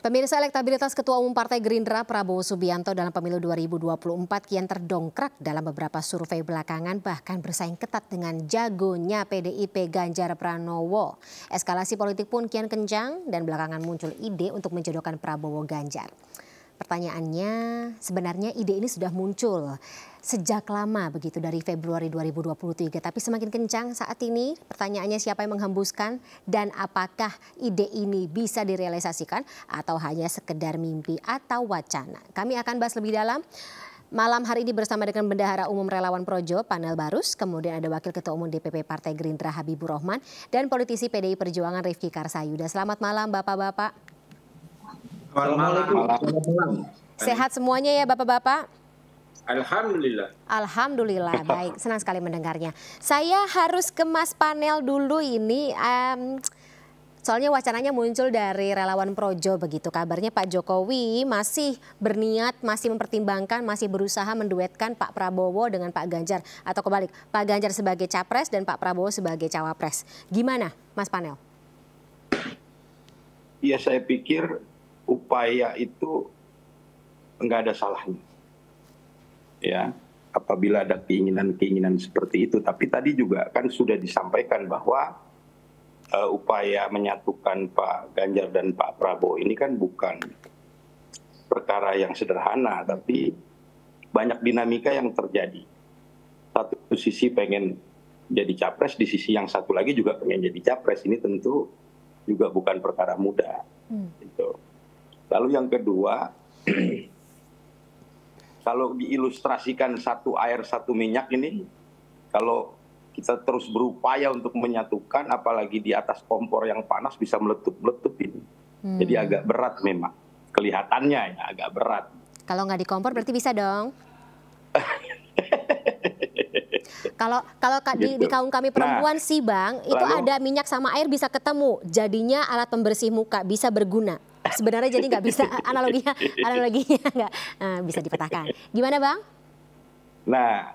Pemirsa, elektabilitas Ketua Umum Partai Gerindra Prabowo Subianto dalam pemilu 2024 kian terdongkrak dalam beberapa survei belakangan, bahkan bersaing ketat dengan jagonya PDIP Ganjar Pranowo. Eskalasi politik pun kian kencang dan belakangan muncul ide untuk menjodohkan Prabowo Ganjar. Pertanyaannya, sebenarnya ide ini sudah muncul sejak lama begitu dari Februari 2023. Tapi semakin kencang saat ini, pertanyaannya siapa yang menghembuskan dan apakah ide ini bisa direalisasikan atau hanya sekedar mimpi atau wacana. Kami akan bahas lebih dalam malam hari ini bersama dengan Bendahara Umum Relawan Projo, Panel Barus, kemudian ada Wakil Ketua Umum DPP Partai Gerindra Habibur Rohman, dan politisi PDI Perjuangan Rifki Karsayuda. Selamat malam Bapak-Bapak. Malam. Sehat semuanya ya Bapak-Bapak? Alhamdulillah. Alhamdulillah, baik. Senang sekali mendengarnya. Saya harus ke Mas Panel dulu ini. Soalnya wacananya muncul dari Relawan Projo begitu. Kabarnya Pak Jokowi masih berniat, masih mempertimbangkan, masih berusaha menduetkan Pak Prabowo dengan Pak Ganjar. Atau kebalik, Pak Ganjar sebagai capres dan Pak Prabowo sebagai cawapres. Gimana Mas Panel? Ya, saya pikir upaya itu enggak ada salahnya. Ya, apabila ada keinginan-keinginan seperti itu. Tapi tadi juga kan sudah disampaikan bahwa upaya menyatukan Pak Ganjar dan Pak Prabowo ini kan bukan perkara yang sederhana, tapi banyak dinamika yang terjadi. Satu sisi pengen jadi capres, di sisi yang satu lagi juga pengen jadi capres. Ini tentu juga bukan perkara mudah. Gitu. Lalu yang kedua, kalau diilustrasikan satu air satu minyak ini, kalau kita terus berupaya untuk menyatukan, apalagi di atas kompor yang panas bisa meletup-meletup ini. Jadi agak berat memang, kelihatannya ya agak berat. Kalau nggak di kompor berarti bisa dong. Kalau gitu. di kaum kami perempuan sih Bang, itu ada minyak sama air bisa ketemu, jadinya alat pembersih muka, bisa berguna. Sebenarnya jadi nggak bisa, analoginya nggak bisa dipatahkan. Gimana Bang? Nah,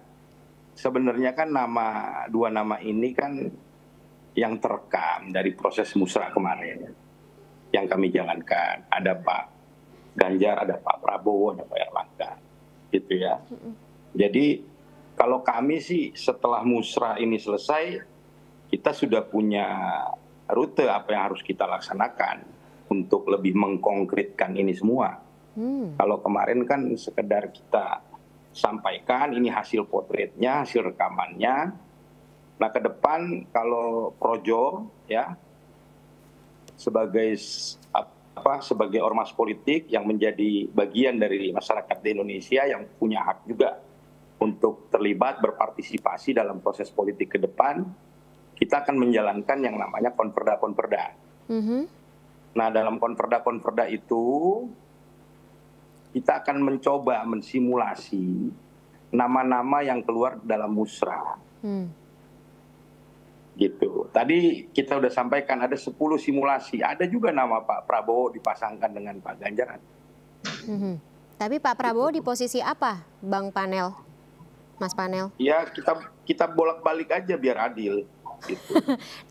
sebenarnya kan dua nama ini kan yang terekam dari proses musrah kemarin yang kami jalankan. Ada Pak Ganjar, ada Pak Prabowo, ada Pak Erlangga, gitu ya. Jadi kalau kami sih setelah musrah ini selesai, kita sudah punya rute apa yang harus kita laksanakan untuk lebih mengkonkretkan ini semua. Kalau kemarin kan sekedar kita sampaikan ini hasil potretnya, hasil rekamannya. Nah, ke depan kalau Projo ya sebagai ormas politik yang menjadi bagian dari masyarakat di Indonesia yang punya hak juga untuk terlibat berpartisipasi dalam proses politik ke depan, kita akan menjalankan yang namanya konperda. Nah, dalam konperda itu kita akan mencoba mensimulasi nama-nama yang keluar dalam musrah. Gitu. Tadi kita sudah sampaikan ada 10 simulasi. Ada juga nama Pak Prabowo dipasangkan dengan Pak Ganjar. Tapi Pak Prabowo di posisi apa, Bang Panel? Mas Panel? Ya, kita bolak-balik aja biar adil. Gitu.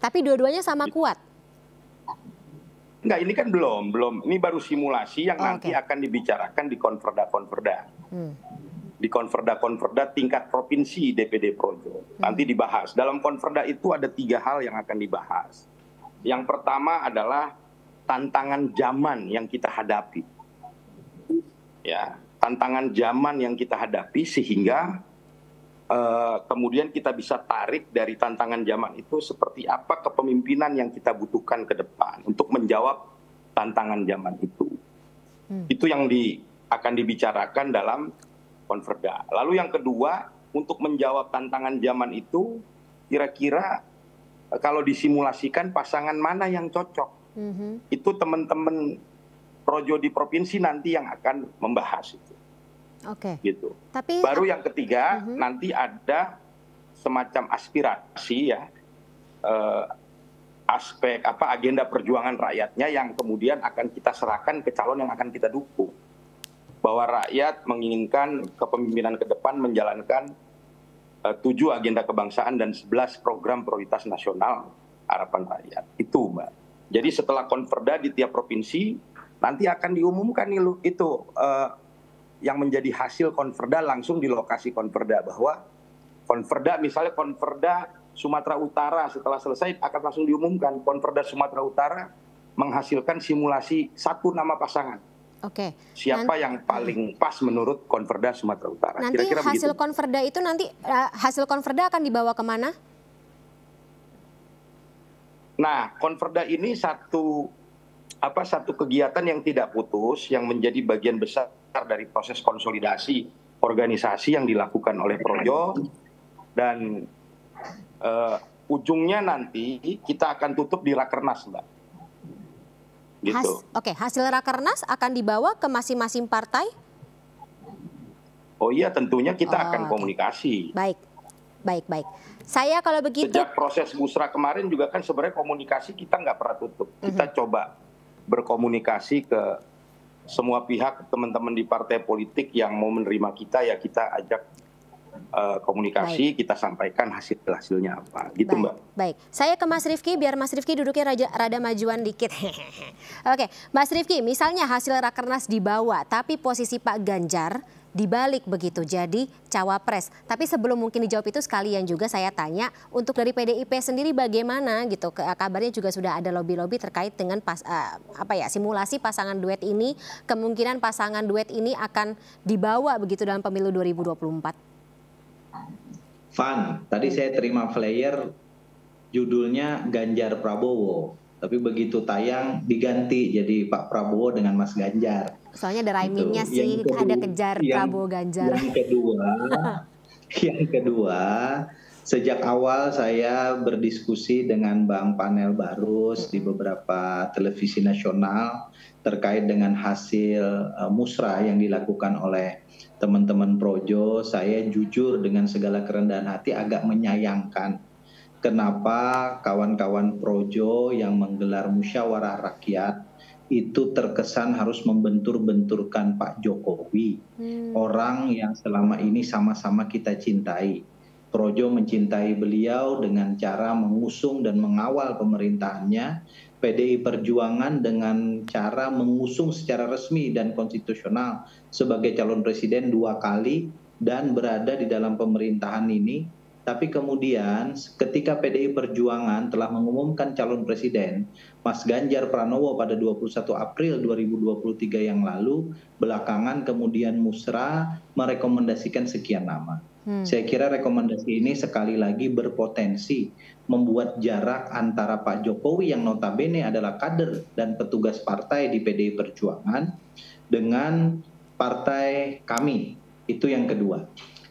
Tapi dua-duanya sama kuat? Enggak, ini kan belum. Ini baru simulasi yang nanti akan dibicarakan di konperda. Di konperda tingkat provinsi DPD Projo. Nanti dibahas. Dalam konperda itu ada 3 hal yang akan dibahas. Yang pertama adalah tantangan zaman yang kita hadapi. Ya, tantangan zaman yang kita hadapi sehingga kemudian kita bisa tarik dari tantangan zaman itu seperti apa kepemimpinan yang kita butuhkan ke depan untuk menjawab tantangan zaman itu. Itu yang akan dibicarakan dalam konverda. Lalu yang kedua, untuk menjawab tantangan zaman itu, kira-kira kalau disimulasikan pasangan mana yang cocok. Itu teman-teman Projo di provinsi nanti yang akan membahas itu. Gitu. Tapi baru yang ketiga nanti ada semacam aspirasi ya, aspek agenda perjuangan rakyatnya yang kemudian akan kita serahkan ke calon yang akan kita dukung. Bahwa rakyat menginginkan kepemimpinan ke depan menjalankan 7 agenda kebangsaan dan 11 program prioritas nasional harapan rakyat. Itu Mbak. Jadi setelah konperda di tiap provinsi nanti akan diumumkan itu yang menjadi hasil konverda langsung di lokasi konverda, bahwa konverda misalnya konverda Sumatera Utara setelah selesai akan langsung diumumkan konverda Sumatera Utara menghasilkan simulasi satu nama pasangan. Oke. Siapa yang paling pas menurut konverda Sumatera Utara? Nanti kira-kira hasil begitu. konverda itu hasil konverda akan dibawa kemana? Nah, konverda ini satu kegiatan yang tidak putus, yang menjadi bagian besar dari proses konsolidasi organisasi yang dilakukan oleh Projo, dan ujungnya nanti kita akan tutup di Rakernas, Mbak. Gitu. Oke, hasil Rakernas akan dibawa ke masing-masing partai? Oh iya, tentunya kita akan komunikasi. Baik. Saya kalau begitu... Sejak proses musrah kemarin juga kan sebenarnya komunikasi kita nggak pernah tutup. Kita coba berkomunikasi ke semua pihak, teman-teman di partai politik yang mau menerima kita, ya kita ajak komunikasi, kita sampaikan hasilnya apa, gitu Mbak. Baik, saya ke Mas Rifki, biar Mas Rifki duduknya rada majuan dikit. Oke, Mas Rifki, misalnya hasil Rakernas dibawa, tapi posisi Pak Ganjar dibalik begitu, jadi cawapres. Tapi sebelum mungkin dijawab itu, sekalian juga saya tanya, untuk dari PDIP sendiri bagaimana gitu? Kabarnya juga sudah ada lobby-lobby terkait dengan simulasi pasangan duet ini, kemungkinan pasangan duet ini akan dibawa begitu dalam pemilu 2024. Van, tadi saya terima flyer judulnya Ganjar Prabowo, tapi begitu tayang diganti jadi Pak Prabowo dengan Mas Ganjar. Soalnya ada rhymingnya sih, ada kejar Prabowo Ganjar. Yang kedua, sejak awal saya berdiskusi dengan Bang Panel Barus di beberapa televisi nasional terkait dengan hasil musrah yang dilakukan oleh teman-teman Projo. Saya jujur dengan segala kerendahan hati agak menyayangkan kenapa kawan-kawan Projo yang menggelar musyawarah rakyat itu terkesan harus membentur-benturkan Pak Jokowi, orang yang selama ini sama-sama kita cintai. Projo mencintai beliau dengan cara mengusung dan mengawal pemerintahannya, PDI Perjuangan dengan cara mengusung secara resmi dan konstitusional sebagai calon presiden 2 kali dan berada di dalam pemerintahan ini. Tapi kemudian ketika PDI Perjuangan telah mengumumkan calon presiden Mas Ganjar Pranowo pada 21 April 2023 yang lalu, belakangan kemudian musrah merekomendasikan sekian nama. Saya kira rekomendasi ini sekali lagi berpotensi membuat jarak antara Pak Jokowi yang notabene adalah kader dan petugas partai di PDI Perjuangan dengan partai kami. Itu yang kedua.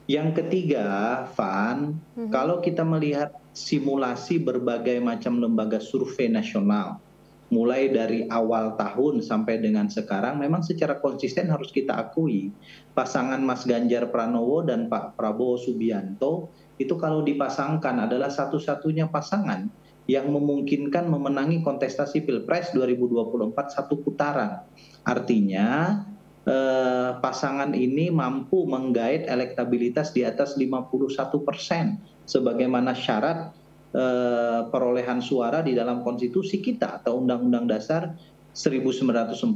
Yang ketiga, Van, kalau kita melihat simulasi berbagai macam lembaga survei nasional, mulai dari awal tahun sampai dengan sekarang, memang secara konsisten harus kita akui, pasangan Mas Ganjar Pranowo dan Pak Prabowo Subianto itu kalau dipasangkan adalah satu-satunya pasangan yang memungkinkan memenangi kontestasi Pilpres 2024 satu putaran. Artinya pasangan ini mampu menggait elektabilitas di atas 51% sebagaimana syarat perolehan suara di dalam konstitusi kita atau Undang-Undang Dasar 1945.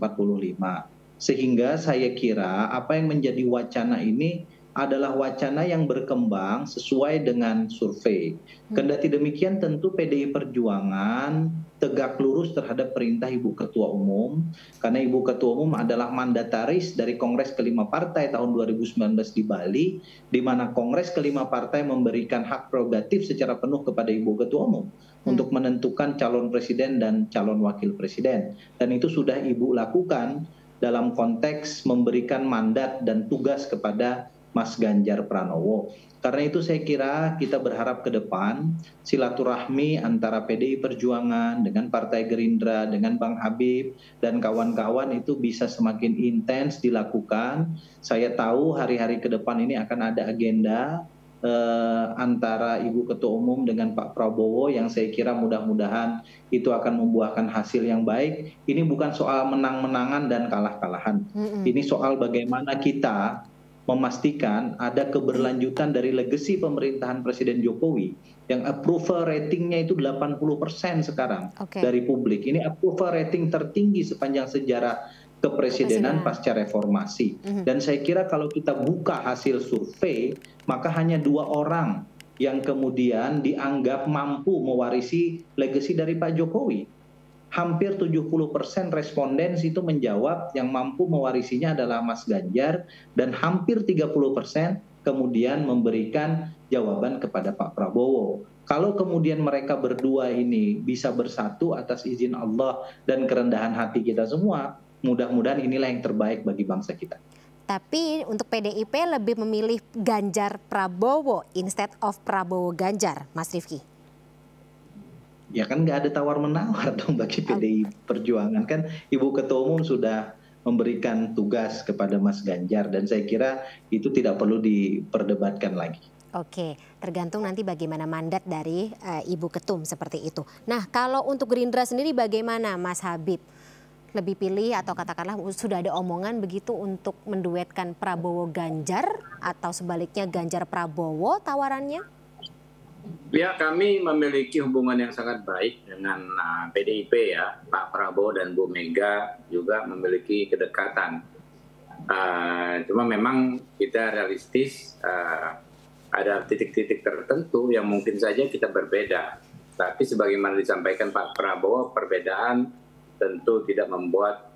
Sehingga saya kira apa yang menjadi wacana ini adalah wacana yang berkembang sesuai dengan survei. Kendati demikian tentu PDI Perjuangan tegak lurus terhadap perintah Ibu Ketua Umum, karena Ibu Ketua Umum adalah mandataris dari Kongres kelima partai tahun 2019 di Bali, di mana Kongres kelima partai memberikan hak prerogatif secara penuh kepada Ibu Ketua Umum untuk menentukan calon presiden dan calon wakil presiden. Dan itu sudah Ibu lakukan dalam konteks memberikan mandat dan tugas kepada Mas Ganjar Pranowo. Karena itu saya kira kita berharap ke depan silaturahmi antara PDI Perjuangan dengan Partai Gerindra, dengan Bang Habib dan kawan-kawan itu bisa semakin intens dilakukan. Saya tahu hari-hari ke depan ini akan ada agenda antara Ibu Ketua Umum dengan Pak Prabowo yang saya kira mudah-mudahan itu akan membuahkan hasil yang baik. Ini bukan soal menang-menangan dan kalah-kalahan. Ini soal bagaimana kita memastikan ada keberlanjutan dari legasi pemerintahan Presiden Jokowi yang approval ratingnya itu 80% sekarang dari publik. Ini approval rating tertinggi sepanjang sejarah kepresidenan pasca reformasi. Dan saya kira kalau kita buka hasil survei, maka hanya 2 orang yang kemudian dianggap mampu mewarisi legasi dari Pak Jokowi. Hampir 70% responden itu menjawab yang mampu mewarisinya adalah Mas Ganjar, dan hampir 30% kemudian memberikan jawaban kepada Pak Prabowo. Kalau kemudian mereka berdua ini bisa bersatu atas izin Allah dan kerendahan hati kita semua, mudah-mudahan inilah yang terbaik bagi bangsa kita. Tapi untuk PDIP lebih memilih Ganjar Prabowo instead of Prabowo Ganjar, Mas Rifki. Ya kan nggak ada tawar-menawar dong bagi PDI Perjuangan. Kan Ibu Ketua Umum sudah memberikan tugas kepada Mas Ganjar, dan saya kira itu tidak perlu diperdebatkan lagi. Oke, tergantung nanti bagaimana mandat dari Ibu Ketum seperti itu. Nah, kalau untuk Gerindra sendiri bagaimana Mas Habib? Lebih pilih atau katakanlah sudah ada omongan begitu untuk menduetkan Prabowo Ganjar atau sebaliknya Ganjar Prabowo tawarannya? Ya, kami memiliki hubungan yang sangat baik dengan PDIP ya. Pak Prabowo dan Bu Mega juga memiliki kedekatan. Cuma memang kita realistis, ada titik-titik tertentu yang mungkin saja kita berbeda. Tapi sebagaimana disampaikan Pak Prabowo, perbedaan tentu tidak membuat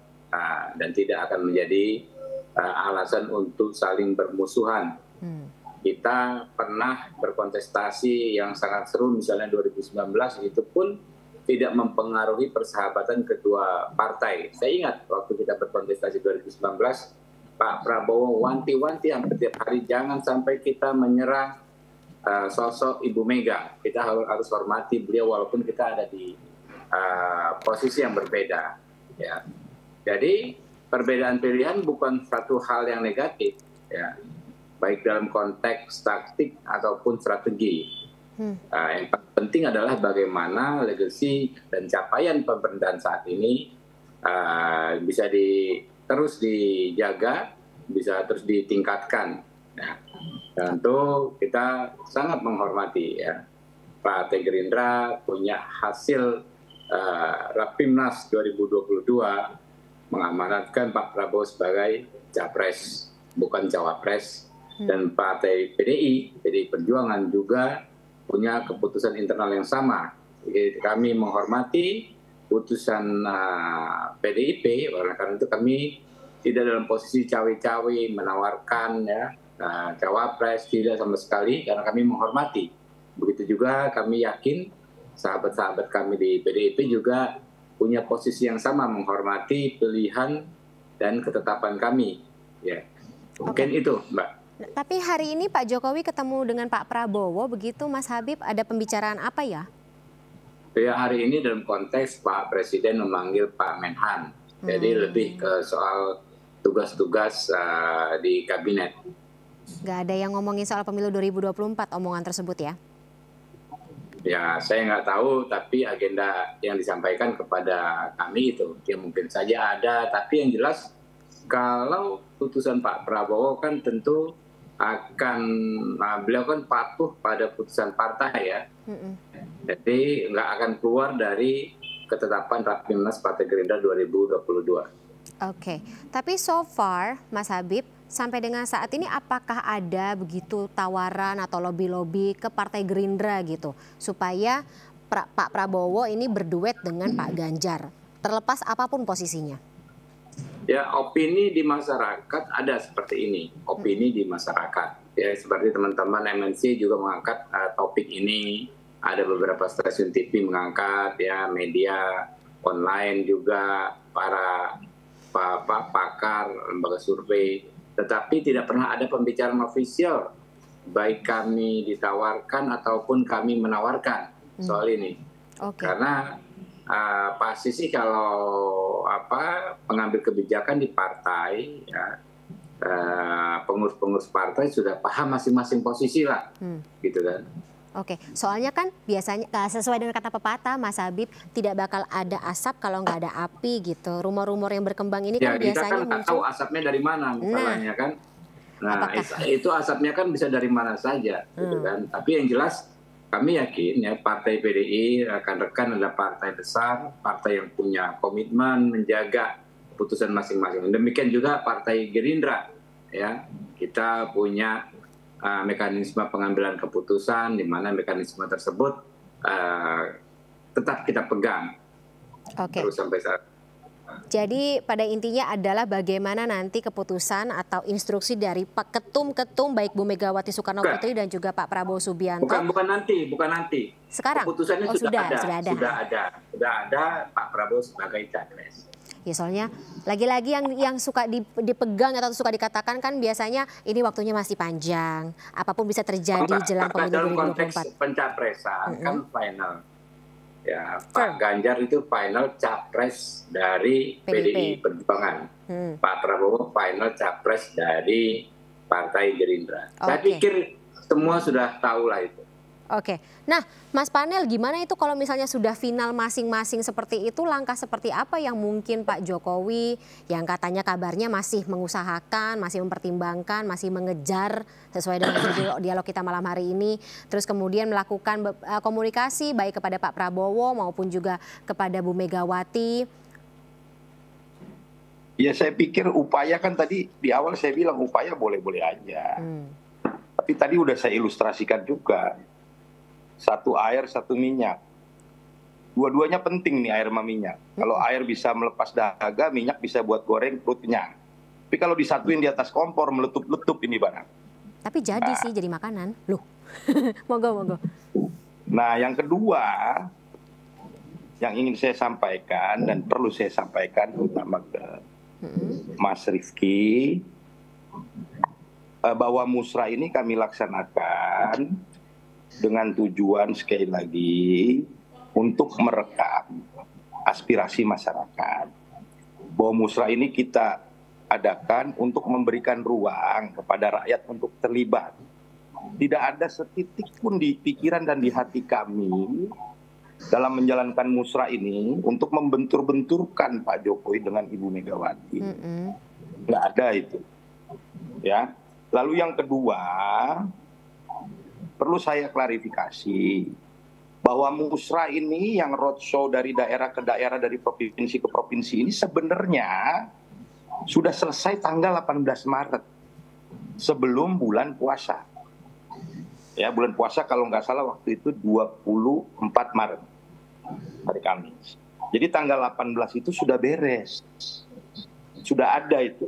dan tidak akan menjadi alasan untuk saling bermusuhan. Kita pernah berkontestasi yang sangat seru, misalnya 2019, itu pun tidak mempengaruhi persahabatan kedua partai. Saya ingat waktu kita berkontestasi 2019, Pak Prabowo wanti-wanti hampir tiap hari, jangan sampai kita menyerang sosok Ibu Mega. Kita harus hormati beliau walaupun kita ada di posisi yang berbeda. Ya. Jadi perbedaan pilihan bukan satu hal yang negatif, ya. Baik dalam konteks taktik ataupun strategi. Yang penting adalah bagaimana legasi dan capaian pemerintahan saat ini bisa terus dijaga, bisa terus ditingkatkan. Ya. Tentu kita sangat menghormati ya, Partai Gerindra punya hasil Rapimnas 2022 mengamanatkan Pak Prabowo sebagai capres, bukan cawapres, dan Partai PDI Perjuangan juga punya keputusan internal yang sama. Jadi kami menghormati putusan PDIP, karena itu kami tidak dalam posisi cawe-cawe menawarkan ya cawapres, tidak sama sekali, karena kami menghormati. Begitu juga kami yakin sahabat-sahabat kami di PDIP juga punya posisi yang sama, menghormati pilihan dan ketetapan kami. Ya, mungkin itu, Mbak. Tapi hari ini Pak Jokowi ketemu dengan Pak Prabowo, begitu Mas Habib, ada pembicaraan apa ya? Ya, hari ini dalam konteks Pak Presiden memanggil Pak Menhan, jadi lebih ke soal tugas-tugas di kabinet. Gak ada yang ngomongin soal pemilu 2024, omongan tersebut ya? Ya, saya nggak tahu, tapi agenda yang disampaikan kepada kami itu, ya mungkin saja ada, tapi yang jelas kalau putusan Pak Prabowo kan tentu akan, beliau kan patuh pada putusan partai ya. Jadi nggak akan keluar dari ketetapan Rapimnas Partai Gerindra 2022. Oke, tapi so far Mas Habib, sampai dengan saat ini apakah ada begitu tawaran atau lobby-lobby ke Partai Gerindra gitu supaya Pak Prabowo ini berduet dengan Pak Ganjar, terlepas apapun posisinya? Ya, opini di masyarakat ada seperti ini, opini di masyarakat. Ya, seperti teman-teman MNC juga mengangkat topik ini, ada beberapa stasiun TV mengangkat, ya media online juga, para pakar, lembaga survei, tetapi tidak pernah ada pembicaraan ofisial, baik kami ditawarkan ataupun kami menawarkan soal ini. Karena pasti sih kalau pengambil kebijakan di partai, ya, pengurus-pengurus partai sudah paham masing-masing posisi lah, gitu kan. Oke, soalnya kan biasanya sesuai dengan kata pepatah Mas Habib, tidak bakal ada asap kalau nggak ada api gitu. Rumor-rumor yang berkembang ini kan biasanya kita kan tahu asapnya dari mana misalnya kan. Nah, itu asapnya kan bisa dari mana saja, gitu kan. Tapi yang jelas kami yakin ya Partai PDI rekan-rekan adalah partai besar, partai yang punya komitmen menjaga keputusan masing-masing. Demikian juga Partai Gerindra, ya, kita punya mekanisme pengambilan keputusan di mana mekanisme tersebut tetap kita pegang terus sampai saat. Jadi pada intinya adalah bagaimana nanti keputusan atau instruksi dari Pak Ketum baik Bu Megawati Soekarno Putri dan juga Pak Prabowo Subianto. Bukan nanti. Sekarang? Keputusannya sudah ada Pak Prabowo sebagai capres. Ya soalnya lagi-lagi yang suka dipegang atau suka dikatakan kan biasanya ini waktunya masih panjang. Apapun bisa terjadi jelang pemilu 2024. Dalam konteks pencapresan kan final. Ya, Pak Ganjar itu final capres dari PDI Perjuangan. Pak Prabowo final capres dari Partai Gerindra. Saya pikir semua sudah tahu lah itu. Oke. Nah, Mas Panel, gimana itu kalau misalnya sudah final masing-masing seperti itu, langkah seperti apa yang mungkin Pak Jokowi yang katanya kabarnya masih mengusahakan, masih mempertimbangkan, masih mengejar sesuai dengan dialog kita malam hari ini, terus kemudian melakukan komunikasi baik kepada Pak Prabowo maupun juga kepada Bu Megawati? Ya saya pikir upaya kan tadi di awal saya bilang upaya boleh-boleh aja. Tapi tadi udah saya ilustrasikan juga. Satu air, satu minyak. Dua-duanya penting nih air sama minyak. Kalau air bisa melepas dahaga, minyak bisa buat goreng perut kenyang. Tapi kalau disatuin di atas kompor, meletup-letup ini barang. Tapi jadi sih jadi makanan. Loh, mogo. Nah yang kedua, yang ingin saya sampaikan dan perlu saya sampaikan terutama ke Mas Rifki, bahwa musrah ini kami laksanakan dengan tujuan sekali lagi untuk merekam aspirasi masyarakat. Bahwa musrah ini kita adakan untuk memberikan ruang kepada rakyat untuk terlibat. Tidak ada setitik pun di pikiran dan di hati kami dalam menjalankan musrah ini untuk membentur-benturkan Pak Jokowi dengan Ibu Megawati. Nggak ada itu. Ya. Lalu yang kedua, perlu saya klarifikasi bahwa musrah ini yang roadshow dari daerah ke daerah, dari provinsi ke provinsi ini sebenarnya sudah selesai tanggal 18 Maret sebelum bulan puasa. Ya, bulan puasa kalau nggak salah waktu itu 24 Maret hari Kamis. Jadi tanggal 18 itu sudah beres. Sudah ada itu.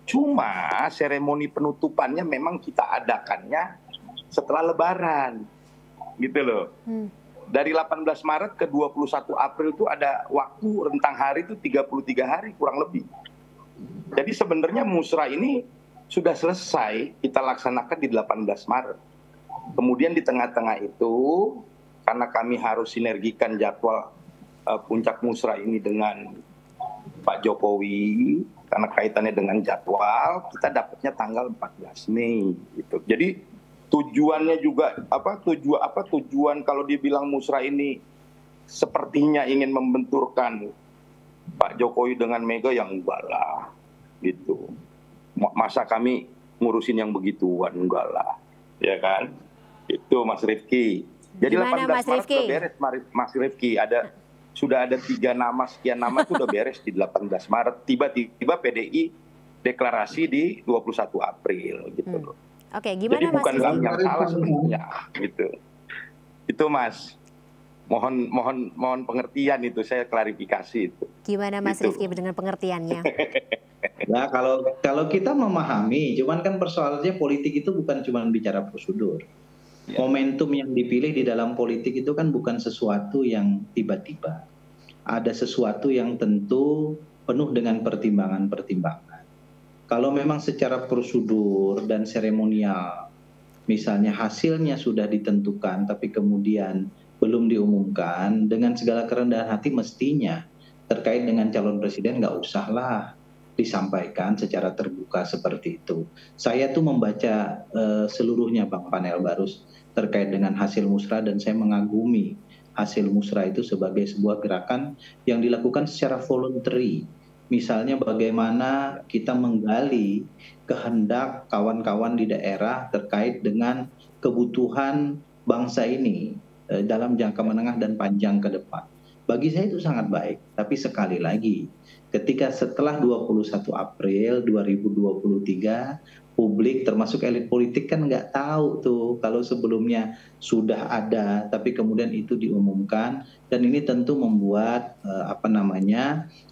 Cuma seremoni penutupannya memang kita adakannya setelah Lebaran, gitu loh. Dari 18 Maret ke 21 April itu ada waktu rentang hari itu 33 hari kurang lebih. Jadi sebenarnya musrah ini sudah selesai kita laksanakan di 18 Maret. Kemudian di tengah-tengah itu, karena kami harus sinergikan jadwal puncak musrah ini dengan Pak Jokowi, karena kaitannya dengan jadwal, kita dapatnya tanggal 14 Mei. Gitu. Jadi tujuannya juga tujuan kalau dibilang musrah ini sepertinya ingin membenturkan Pak Jokowi dengan Mega yang enggak lah gitu. Masa kami ngurusin yang begituan, enggak lah, ya kan? Itu Mas Rifki. Jadi gimana, 18 Mas Maret Rifki? udah beres Mas Rifki, sudah ada 3 nama, sekian nama itu udah beres di 18 Maret. Tiba-tiba PDI deklarasi di 21 April gitu loh. Oke, gimana jadi bukan Mas kami yang salah sebenarnya, gitu. Itu Mas, mohon pengertian itu, saya klarifikasi itu. Gimana Mas gitu. Rifki dengan pengertiannya? Nah kalau kita memahami, cuman kan persoalannya politik itu bukan cuma bicara prosedur. Momentum yang dipilih di dalam politik itu kan bukan sesuatu yang tiba-tiba. Ada sesuatu yang tentu penuh dengan pertimbangan-pertimbangan. Kalau memang secara prosedur dan seremonial, misalnya hasilnya sudah ditentukan, tapi kemudian belum diumumkan, dengan segala kerendahan hati mestinya terkait dengan calon presiden nggak usahlah disampaikan secara terbuka seperti itu. Saya tuh membaca seluruhnya Bang Panel Barus terkait dengan hasil musrah dan saya mengagumi hasil musrah itu sebagai sebuah gerakan yang dilakukan secara voluntary. Misalnya bagaimana kita menggali kehendak kawan-kawan di daerah terkait dengan kebutuhan bangsa ini dalam jangka menengah dan panjang ke depan. Bagi saya itu sangat baik. Tapi sekali lagi, ketika setelah 21 April 2023, publik termasuk elit politik kan nggak tahu tuh kalau sebelumnya sudah ada, tapi kemudian itu diumumkan, dan ini tentu membuat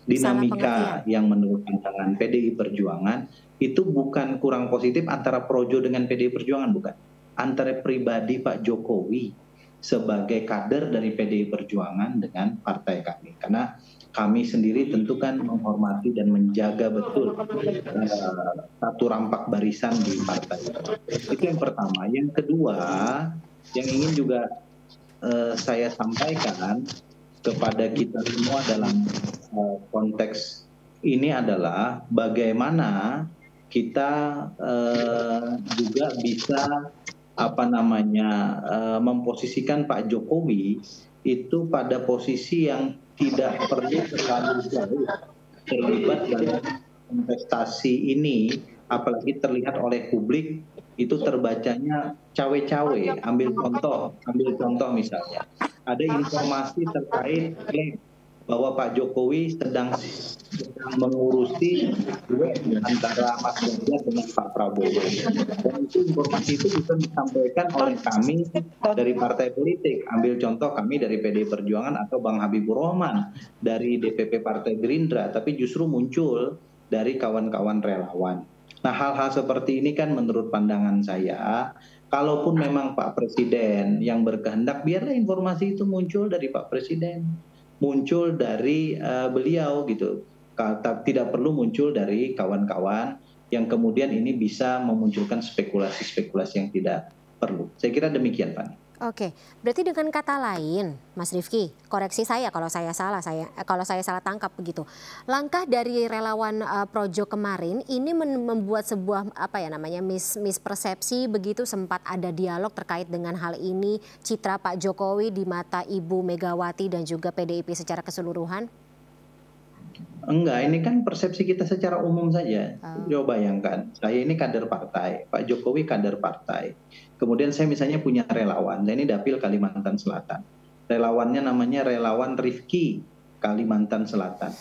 dinamika yang menurut pandangan PDI Perjuangan itu bukan kurang positif antara Projo dengan PDI Perjuangan, bukan, antara pribadi Pak Jokowi sebagai kader dari PDI Perjuangan dengan partai kami. Karena kami sendiri tentu kan menghormati dan menjaga betul satu rampak barisan di partai. Itu yang pertama. Yang kedua, yang ingin juga saya sampaikan kepada kita semua dalam konteks ini adalah bagaimana kita juga bisa memposisikan Pak Jokowi itu pada posisi yang tidak perlu terlalu jauh terlibat dalam kontestasi ini, apalagi terlihat oleh publik itu terbacanya cawe-cawe. Ambil contoh misalnya, ada informasi terkait bahwa Pak Jokowi sedang mengurusi duet antara Mas Ganjar dengan Pak Prabowo. Dan itu informasi itu bisa disampaikan oleh kami dari partai politik. Ambil contoh kami dari PDI Perjuangan atau Bang Habibur Rahman dari DPP Partai Gerindra, tapi justru muncul dari kawan-kawan relawan. Nah, hal-hal seperti ini kan menurut pandangan saya, kalaupun memang Pak Presiden yang berkehendak, biarlah informasi itu muncul dari Pak Presiden, muncul dari beliau gitu. Tidak perlu muncul dari kawan-kawan yang kemudian ini bisa memunculkan spekulasi-spekulasi yang tidak perlu. Saya kira demikian, Pak. Oke, berarti dengan kata lain, Mas Rifki, koreksi saya kalau saya salah tangkap begitu. Langkah dari relawan Projo kemarin ini membuat sebuah mispersepsi begitu, sempat ada dialog terkait dengan hal ini, citra Pak Jokowi di mata Ibu Megawati dan juga PDIP secara keseluruhan. Enggak, ini kan persepsi kita secara umum saja. Coba bayangkan, saya ini kader partai, Pak Jokowi kader partai. Kemudian saya misalnya punya relawan, saya ini dapil Kalimantan Selatan. Relawannya namanya relawan Rifki Kalimantan Selatan.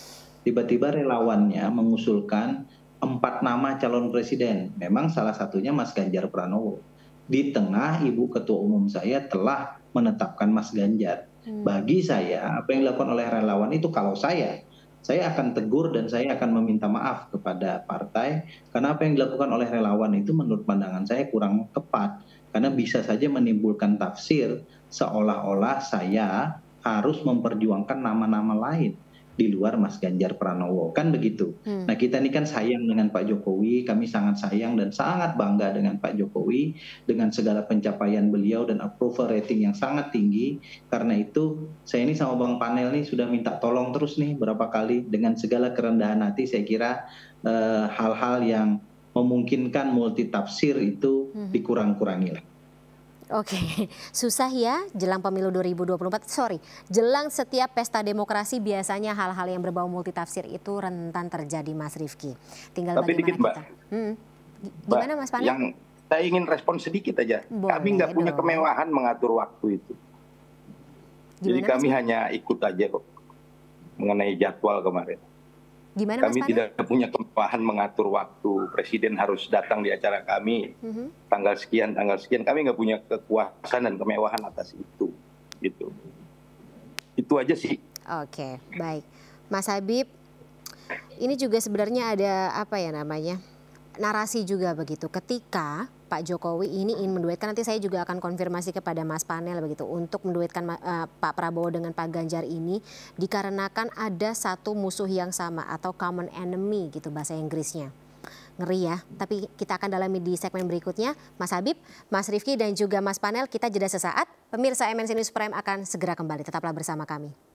Tiba-tiba relawannya mengusulkan 4 nama calon presiden. Memang salah satunya Mas Ganjar Pranowo. Di tengah Ibu Ketua Umum saya telah menetapkan Mas Ganjar. Bagi saya, apa yang dilakukan oleh relawan itu kalau saya akan tegur dan saya akan meminta maaf kepada partai, karena apa yang dilakukan oleh relawan itu menurut pandangan saya kurang tepat, karena bisa saja menimbulkan tafsir seolah-olah saya harus memperjuangkan nama-nama lain di luar Mas Ganjar Pranowo, kan begitu. Nah, kita ini kan sayang dengan Pak Jokowi, kami sangat sayang dan sangat bangga dengan Pak Jokowi, dengan segala pencapaian beliau dan approval rating yang sangat tinggi. Karena itu saya ini sama Bang Panel nih sudah minta tolong terus nih berapa kali, dengan segala kerendahan hati. Saya kira hal-hal yang memungkinkan multitafsir itu dikurang-kurangi lah. Oke, susah ya jelang pemilu 2024, jelang setiap pesta demokrasi biasanya hal-hal yang berbau multitafsir itu rentan terjadi, Mas Rifki. Tinggal tapi dikit, Mbak. Gimana, Mas Panel? Yang saya ingin respon sedikit aja. Boleh, kami nggak punya kemewahan mengatur waktu itu. Jadi kami hanya ikut aja kok mengenai jadwal kemarin. Gimana, kami tidak punya kemewahan mengatur waktu. Presiden harus datang di acara kami tanggal sekian. Kami nggak punya kekuasaan dan kemewahan atas itu. Gitu. Itu aja sih. Oke, baik. Mas Habib, ini juga sebenarnya ada narasi juga begitu. Ketika Pak Jokowi ini ingin menduetkan, nanti saya juga akan konfirmasi kepada Mas Panel begitu, untuk menduetkan Pak Prabowo dengan Pak Ganjar ini dikarenakan ada satu musuh yang sama atau common enemy gitu bahasa Inggrisnya. Ngeri ya, tapi kita akan dalami di segmen berikutnya. Mas Habib, Mas Rifki dan juga Mas Panel, kita jeda sesaat. Pemirsa MNC News Prime akan segera kembali, tetaplah bersama kami.